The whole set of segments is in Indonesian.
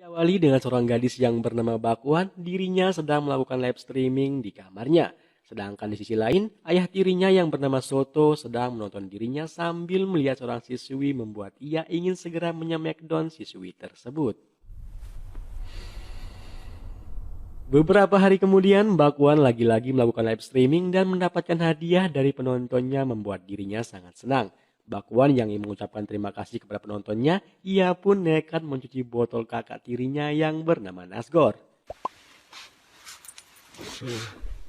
Diawali dengan seorang gadis yang bernama Bakwan, dirinya sedang melakukan live streaming di kamarnya. Sedangkan di sisi lain, ayah tirinya yang bernama Soto sedang menonton dirinya sambil melihat seorang siswi membuat ia ingin segera menyemackdown siswi tersebut. Beberapa hari kemudian, Bakwan lagi-lagi melakukan live streaming dan mendapatkan hadiah dari penontonnya membuat dirinya sangat senang. Bakwan yang ingin mengucapkan terima kasih kepada penontonnya, ia pun nekat mencuci botol kakak tirinya yang bernama Nasgor.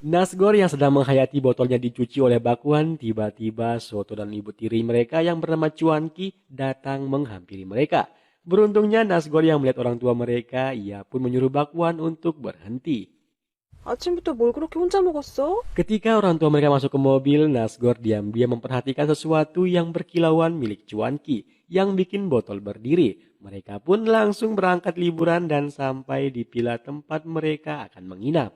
Nasgor yang sedang menghayati botolnya dicuci oleh Bakwan, tiba-tiba Soto dan ibu tiri mereka yang bernama Cuanki datang menghampiri mereka. Beruntungnya Nasgor yang melihat orang tua mereka, ia pun menyuruh Bakwan untuk berhenti. 아침부터 뭘 그렇게 혼자 먹었어? Ketika orang tua mereka masuk ke mobil, Nasgor diam-diam memperhatikan sesuatu yang berkilauan milik Cuanki yang bikin botol berdiri. Mereka pun langsung berangkat liburan dan sampai di villa tempat mereka akan menginap.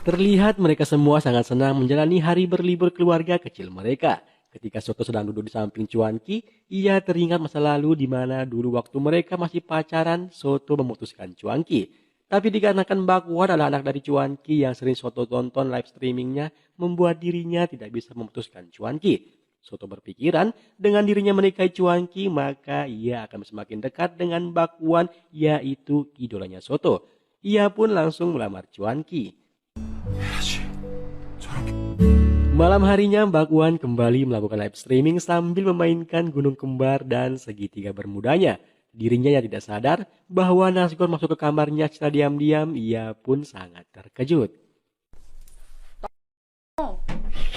Terlihat mereka semua sangat senang menjalani hari berlibur keluarga kecil mereka. Ketika Soto sedang duduk di samping Cuanki, ia teringat masa lalu di mana dulu waktu mereka masih pacaran, Soto memutuskan Cuanki. Tapi dikarenakan Bakwan adalah anak dari Cuanki yang sering Soto tonton live streamingnya, membuat dirinya tidak bisa memutuskan Cuanki. Soto berpikiran dengan dirinya menikahi Cuanki, maka ia akan semakin dekat dengan Bakwan, yaitu idolanya Soto. Ia pun langsung melamar Cuanki. Malam harinya, Bakwan kembali melakukan live streaming sambil memainkan gunung kembar dan segitiga bermudanya. Dirinya yang tidak sadar bahwa Nasgor masuk ke kamarnya secara diam-diam, ia pun sangat terkejut.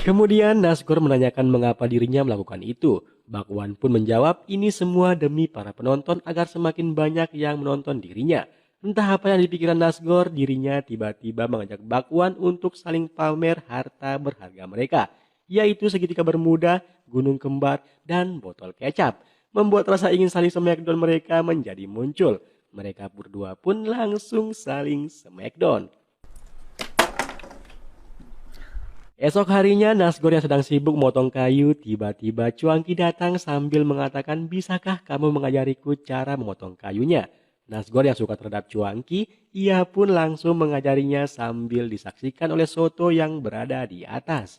Kemudian Nasgor menanyakan mengapa dirinya melakukan itu. Bakwan pun menjawab ini semua demi para penonton agar semakin banyak yang menonton dirinya. Entah apa yang dipikirkan Nasgor, dirinya tiba-tiba mengajak Bakwan untuk saling pamer harta berharga mereka, yaitu segitiga bermuda, gunung kembar, dan botol kecap. Membuat rasa ingin saling smackdown mereka menjadi muncul. Mereka berdua pun langsung saling smackdown. Esok harinya Nasgor yang sedang sibuk motong kayu, tiba-tiba Cuanki datang sambil mengatakan bisakah kamu mengajariku cara memotong kayunya. Nasgor yang suka terhadap Cuanki, ia pun langsung mengajarinya sambil disaksikan oleh Soto yang berada di atas.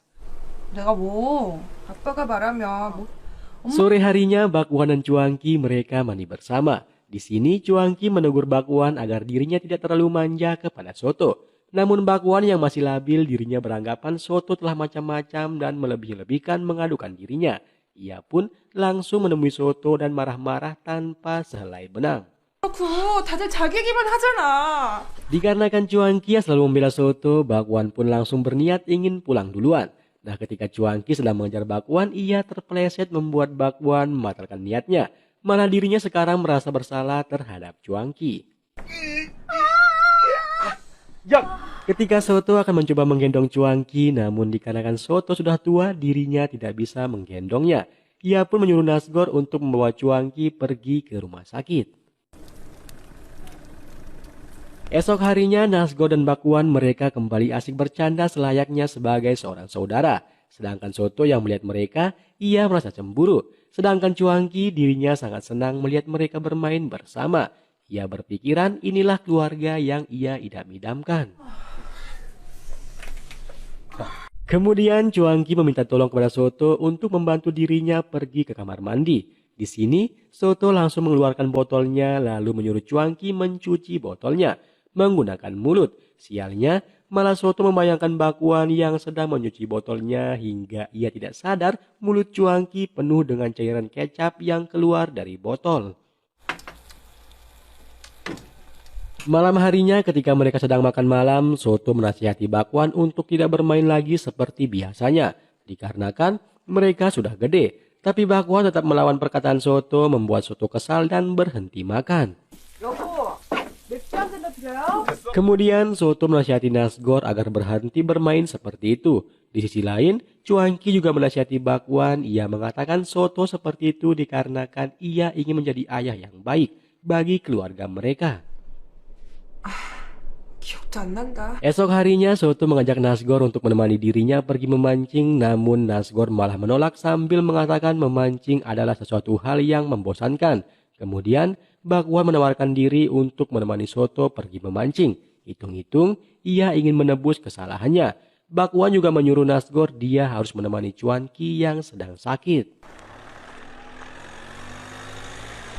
내가 뭐 아빠가 말하면 뭐 Sore harinya Bakwan dan Cuanki mereka mandi bersama. Di sini Cuanki menegur Bakwan agar dirinya tidak terlalu manja kepada Soto. Namun Bakwan yang masih labil dirinya beranggapan Soto telah macam-macam dan melebih-lebihkan mengadukan dirinya. Ia pun langsung menemui Soto dan marah-marah tanpa sehelai benang. 그렇고 다들 자기 얘기만 하잖아. Dikarenakan Cuanki yang selalu membela Soto, Bakwan pun langsung berniat ingin pulang duluan. Nah, ketika Cuanki sedang mengejar Bakwan, ia terpeleset membuat Bakwan membatalkan niatnya. Malah dirinya sekarang merasa bersalah terhadap Cuanki. Ketika Soto akan mencoba menggendong Cuanki, namun dikarenakan Soto sudah tua, dirinya tidak bisa menggendongnya. Ia pun menyuruh Nasgor untuk membawa Cuanki pergi ke rumah sakit. Esok harinya Nasgor dan Bakwan mereka kembali asik bercanda selayaknya sebagai seorang saudara. Sedangkan Soto yang melihat mereka, ia merasa cemburu. Sedangkan Cuanki dirinya sangat senang melihat mereka bermain bersama. Ia berpikiran inilah keluarga yang ia idam-idamkan. Kemudian Cuanki meminta tolong kepada Soto untuk membantu dirinya pergi ke kamar mandi. Di sini Soto langsung mengeluarkan botolnya lalu menyuruh Cuanki mencuci botolnya menggunakan mulut. Sialnya, malah Soto membayangkan Bakwan yang sedang mencuci botolnya hingga ia tidak sadar mulut Cuanki penuh dengan cairan kecap yang keluar dari botol. Malam harinya ketika mereka sedang makan malam, Soto menasihati Bakwan untuk tidak bermain lagi seperti biasanya. Dikarenakan mereka sudah gede, tapi Bakwan tetap melawan perkataan Soto membuat Soto kesal dan berhenti makan. Kemudian Soto menasihati Nasgor agar berhenti bermain seperti itu. Di sisi lain, Cuanki juga menasihati Bakwan. Ia mengatakan Soto seperti itu dikarenakan ia ingin menjadi ayah yang baik bagi keluarga mereka. 기억도 안 난다. Esok harinya Soto mengajak Nasgor untuk menemani dirinya pergi memancing, namun Nasgor malah menolak sambil mengatakan memancing adalah sesuatu hal yang membosankan. Kemudian Bakwan menawarkan diri untuk menemani Soto pergi memancing. Hitung-hitung ia ingin menebus kesalahannya. Bakwan juga menyuruh Nasgor dia harus menemani Cuanki yang sedang sakit.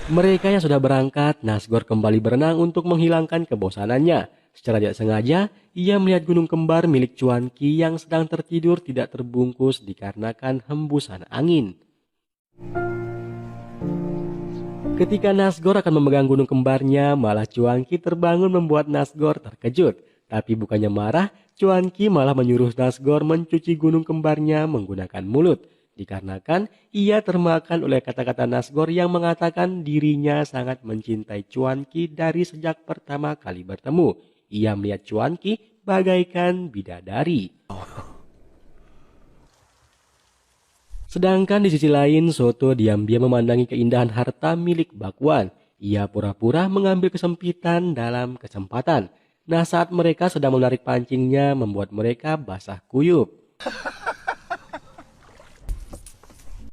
Mereka yang sudah berangkat, Nasgor kembali berenang untuk menghilangkan kebosanannya. Secara tidak sengaja, ia melihat gunung kembar milik Cuanki yang sedang tertidur tidak terbungkus dikarenakan hembusan angin. Ketika Nasgor akan memegang gunung kembarnya, malah Cuanki terbangun membuat Nasgor terkejut. Tapi bukannya marah, Cuanki malah menyuruh Nasgor mencuci gunung kembarnya menggunakan mulut. Dikarenakan ia termakan oleh kata-kata Nasgor yang mengatakan dirinya sangat mencintai Cuanki dari sejak pertama kali bertemu. Ia melihat Cuanki bagaikan bidadari. Sedangkan di sisi lain, Soto diam-diam memandangi keindahan harta milik Bakwan. Ia pura-pura mengambil kesempitan dalam kesempatan. Nah, saat mereka sedang menarik pancingnya, membuat mereka basah kuyup.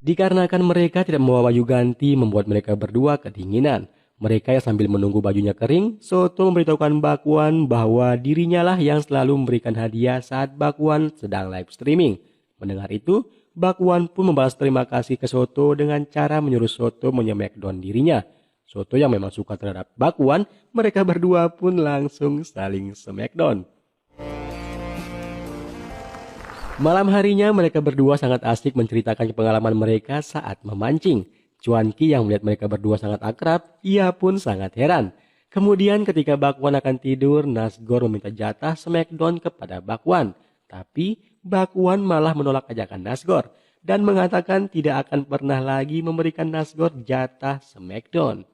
Dikarenakan mereka tidak membawa baju ganti, membuat mereka berdua kedinginan. Mereka yang sambil menunggu bajunya kering, Soto memberitahukan Bakwan bahwa dirinya lah yang selalu memberikan hadiah saat Bakwan sedang live streaming. Mendengar itu, Bakwan pun membalas terima kasih ke Soto dengan cara menyuruh Soto menymackdown dirinya. Soto yang memang suka terhadap Bakwan, mereka berdua pun langsung saling smackdown. Malam harinya mereka berdua sangat asik menceritakan pengalaman mereka saat memancing. Cuanki yang melihat mereka berdua sangat akrab, ia pun sangat heran. Kemudian ketika Bakwan akan tidur, Nasgor meminta jatah smackdown kepada Bakwan. Tapi Bakwan malah menolak ajakan Nasgor dan mengatakan tidak akan pernah lagi memberikan Nasgor jatah smackdown.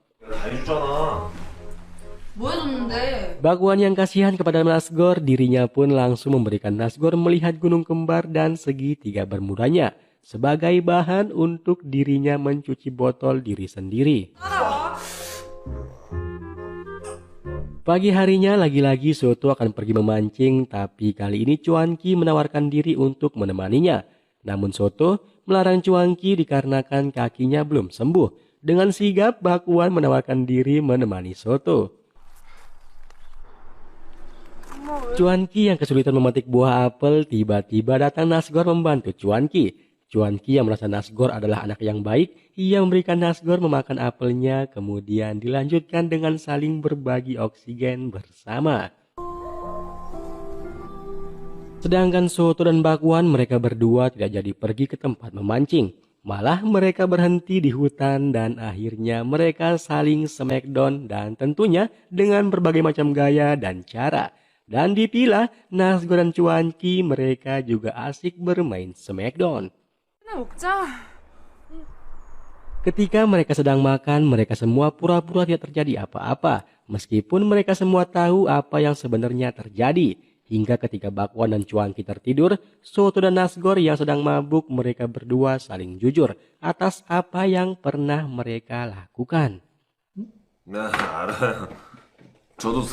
Bakwan yang kasihan kepada Nasgor, dirinya pun langsung memberikan Nasgor melihat gunung kembar dan segitiga bermudanya sebagai bahan untuk dirinya mencuci botol diri sendiri. Pagi harinya lagi-lagi Soto akan pergi memancing, tapi kali ini Cuanki menawarkan diri untuk menemaninya. Namun Soto melarang Cuanki dikarenakan kakinya belum sembuh. Dengan sigap Bakwan menawarkan diri menemani Soto. Cuanki yang kesulitan memetik buah apel, tiba-tiba datang Nasgor membantu Cuanki. Cuanki yang merasa Nasgor adalah anak yang baik, ia memberikan Nasgor memakan apelnya, kemudian dilanjutkan dengan saling berbagi oksigen bersama. Sedangkan Soto dan Bakwan, mereka berdua tidak jadi pergi ke tempat memancing. Malah mereka berhenti di hutan dan akhirnya mereka saling smackdown dan tentunya dengan berbagai macam gaya dan cara. Dan dipilah Nasgor dan Cuanki mereka juga asik bermain smackdown. Ketika mereka sedang makan, mereka semua pura-pura tidak terjadi apa-apa. Meskipun mereka semua tahu apa yang sebenarnya terjadi. Hingga ketika Bakwan dan Cuanki tertidur, Soto dan Nasgor yang sedang mabuk, mereka berdua saling jujur atas apa yang pernah mereka lakukan.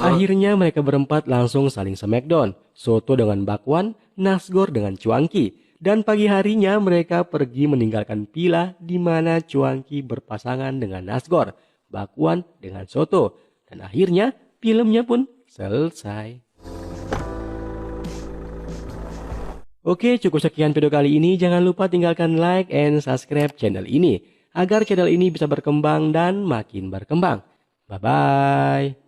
Akhirnya mereka berempat langsung saling smackdown. Soto dengan Bakwan, Nasgor dengan Cuanki. Dan pagi harinya mereka pergi meninggalkan villa di mana Cuanki berpasangan dengan Nasgor, Bakwan dengan Soto. Dan akhirnya filmnya pun selesai. Oke, cukup sekian video kali ini. Jangan lupa tinggalkan like and subscribe channel ini agar channel ini bisa berkembang dan makin berkembang. Bye-bye.